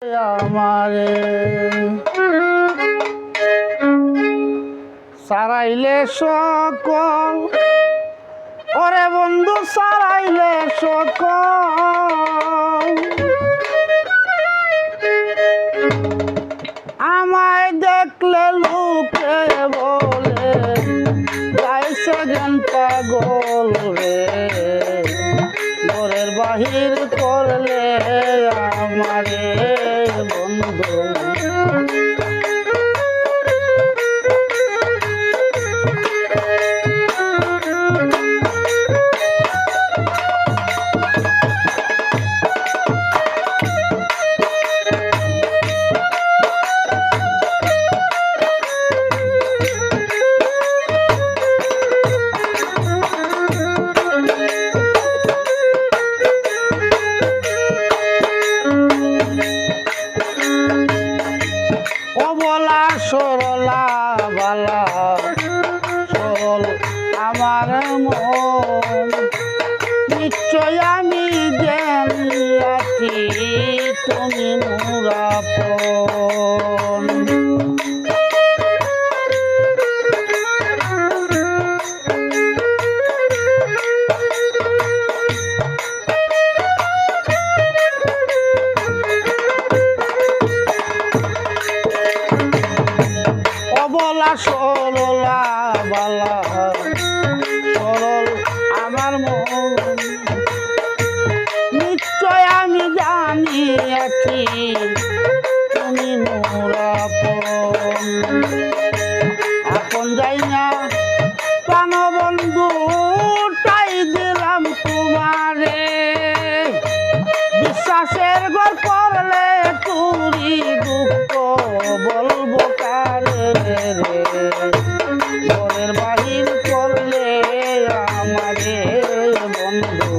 আমারে সারাইলে সকল, ওরে বন্ধু সারাইলে সকল, আমায় দেখলে লোকে বলে যাইছে জ্ঞান পাগল রে, ঘরের বাহির করলে আমারে বন্ধু। সরলা বালা সরল আমার মন, নিশ্চয় আমি জানিয়াছি তুমি মুরাপন। সরলা বালা সরল আমার মন, নিশ্চয় আমি জানিয়াছি তুমি মোরাপন। আপন যাই না প্রাণ বন্ধু তাই দিলাম তোমারে, বিশ্বাসের ঘর করলে তুরি দুঃখ বলবো কারে রে, ঘরের বাহির করলে আমারে বন্ধু।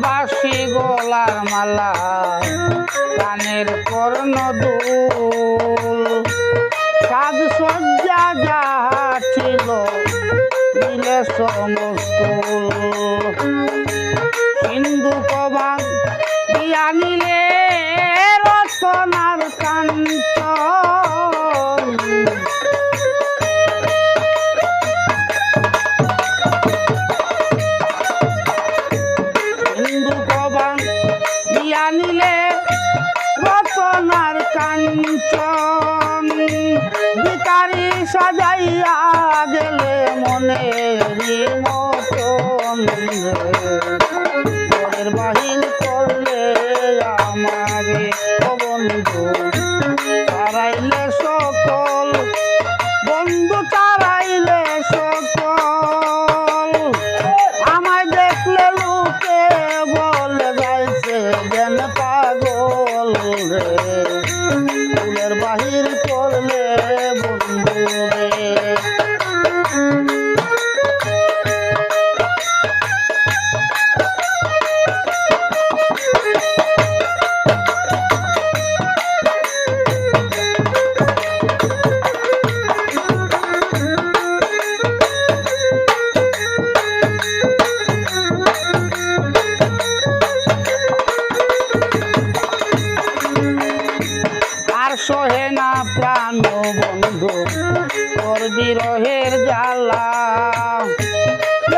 বাসি গলার মালা কানের কর্ণ দুল, সাজসজ্জা যাহা ছিল মিলে সমস্তুল, সিন্ধু কবান দিয়া নিলে রতনার কাঞ্চন, নিলে রতনার কাঞ্চন, ভিখারি সাজাইয়া গেলে মনেরই মতন, ঘরের বাহির করলে আমারে বন্ধু। তারাইলে সকল বন্ধু তারাইলে সকল, আমায় দেখলে লোকে বলে যাইছে জ্ঞান পাগল রে, ফুলের বাহির করলে বন্ধু রে। সহে না প্রাণ বন্ধু তোর বিরহের জ্বালা,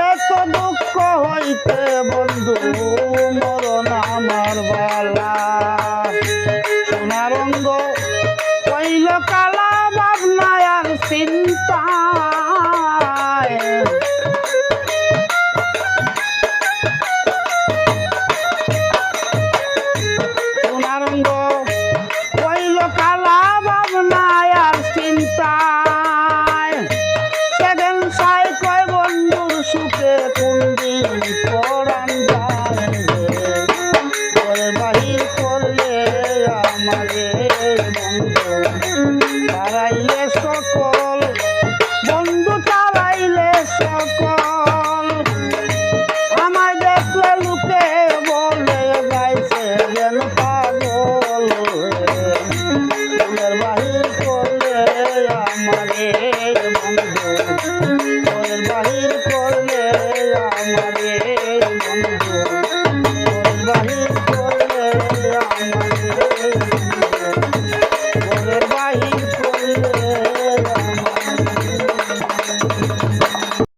এত দুঃখ হইতে বন্ধু